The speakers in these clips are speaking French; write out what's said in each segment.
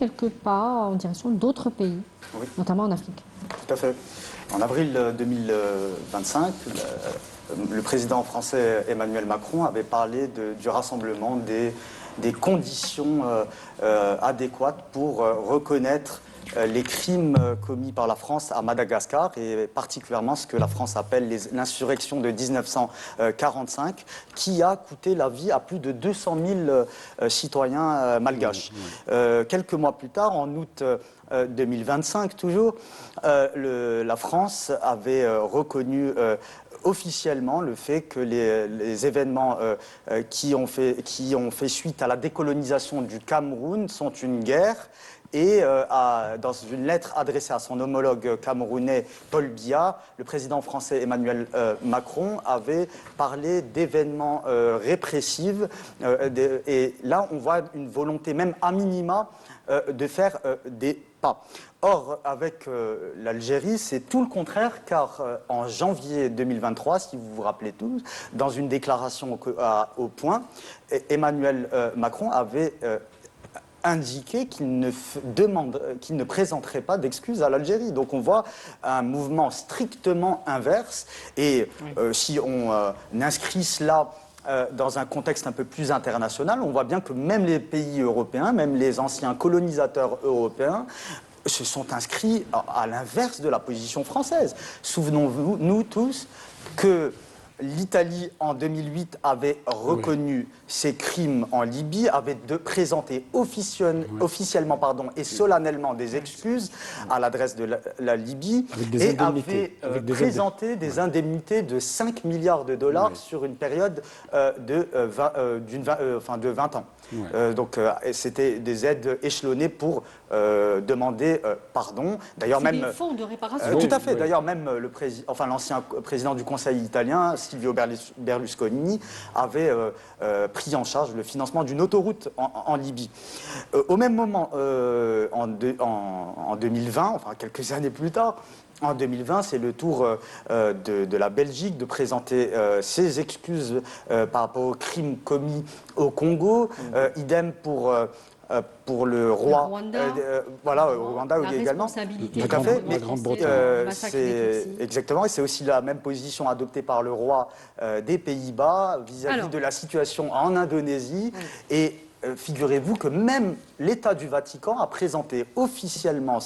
quelques pas en direction d'autres pays, Oui, notamment en Afrique. tout à fait. En avril 2025, le président français Emmanuel Macron avait parlé du rassemblement des conditions adéquates pour reconnaître les crimes commis par la France à Madagascar et particulièrement ce que la France appelle l'insurrection de 1945 qui a coûté la vie à plus de 200 000 citoyens malgaches. Quelques mois plus tard, en août 2025 toujours, la France avait reconnu officiellement le fait que les événements qui ont fait suite à la décolonisation du Cameroun sont une guerre. Et dans une lettre adressée à son homologue camerounais Paul Biya, le président français Emmanuel Macron avait parlé d'événements répressifs. Et là, on voit une volonté, même à minima, de faire des pas. Or, avec l'Algérie, c'est tout le contraire, car en janvier 2023, si vous vous rappelez tous, dans une déclaration au Point, Emmanuel Macron avait indiqué qu'il ne présenterait pas d'excuses à l'Algérie. Donc on voit un mouvement strictement inverse. Et si on inscrit cela dans un contexte un peu plus international, on voit bien que même les pays européens, même les anciens colonisateurs européens, se sont inscrits à l'inverse de la position française. Souvenons-nous, nous tous, que l'Italie, en 2008, avait reconnu ses crimes en Libye, avait présenté officiellement et solennellement des excuses à l'adresse de la Libye et avait présenté des indemnités de 5 milliards de dollars sur une période de 20 ans. Donc c'était des aides échelonnées pour demander pardon. D'ailleurs même des fonds de réparation. tout à fait. D'ailleurs même l'ancien président du Conseil italien, Silvio Berlusconi, avait pris en charge le financement d'une autoroute en Libye. Au même moment, en 2020, enfin quelques années plus tard, en 2020, c'est le tour de la Belgique de présenter ses excuses par rapport aux crimes commis au Congo. Idem pour le roi, au Rwanda également. Tout à fait. La Grande-Bretagne. Exactement, et c'est aussi la même position adoptée par le roi des Pays-Bas vis-à-vis de la situation en Indonésie. Et figurez-vous que même l'État du Vatican a présenté officiellement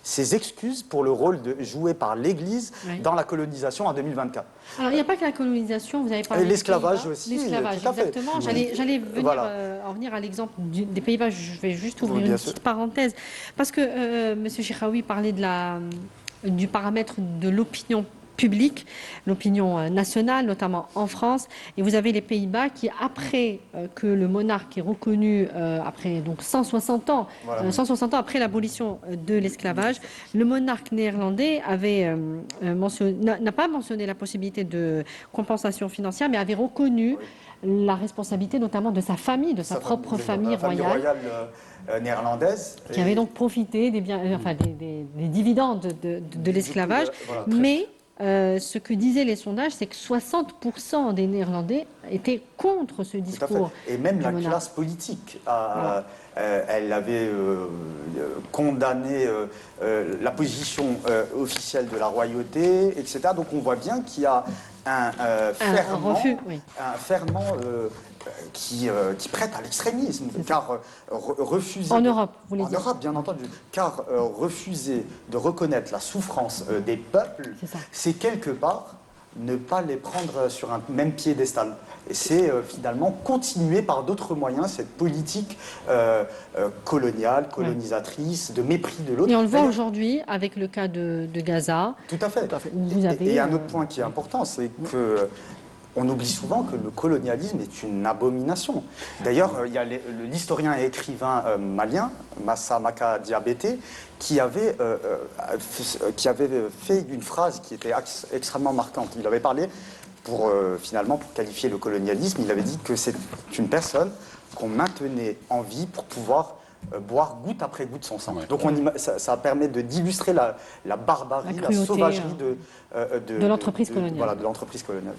ses excuses pour le rôle joué par l'Église dans la colonisation en 2024. Alors, il n'y a pas que la colonisation, vous avez parlé l'esclavage aussi. L'esclavage, exactement. J'allais en venir à l'exemple des Pays-Bas. Je vais juste ouvrir une petite parenthèse. Parce que M. Chiraoui parlait du paramètre de l'opinion publique, l'opinion nationale, notamment en France. Et vous avez les Pays-Bas qui, après que le monarque est reconnu, après donc 160 ans, 160 ans après l'abolition de l'esclavage, le monarque néerlandais n'a pas mentionné la possibilité de compensation financière, mais avait reconnu la responsabilité notamment de sa famille, de sa propre famille royale. Néerlandaise. Qui avait donc profité des dividendes de l'esclavage. Mais ce que disaient les sondages, c'est que 60% des Néerlandais étaient contre ce discours. Et même la classe politique elle avait condamné la position officielle de la royauté, etc. Donc on voit bien qu'il y a un ferment qui prête à l'extrémisme, car refuser... En Europe, vous voulez dire. En Europe, bien entendu, car refuser de reconnaître la souffrance des peuples, c'est quelque part ne pas les prendre sur un même piédestal. Et c'est finalement continuer par d'autres moyens cette politique coloniale, colonisatrice, de mépris de l'autre. Et on le voit aujourd'hui avec le cas de Gaza. Tout à fait. Et un autre point qui est important, c'est que on oublie souvent que le colonialisme est une abomination. D'ailleurs, il y a l'historien et écrivain malien, Massa Maka Diabété, qui avait fait une phrase qui était extrêmement marquante. Il avait parlé, pour qualifier le colonialisme, il avait dit que c'est une personne qu'on maintenait en vie pour pouvoir boire goutte après goutte son sang. Donc ça permet d'illustrer la barbarie, la sauvagerie de l'entreprise coloniale. De l'entreprise coloniale.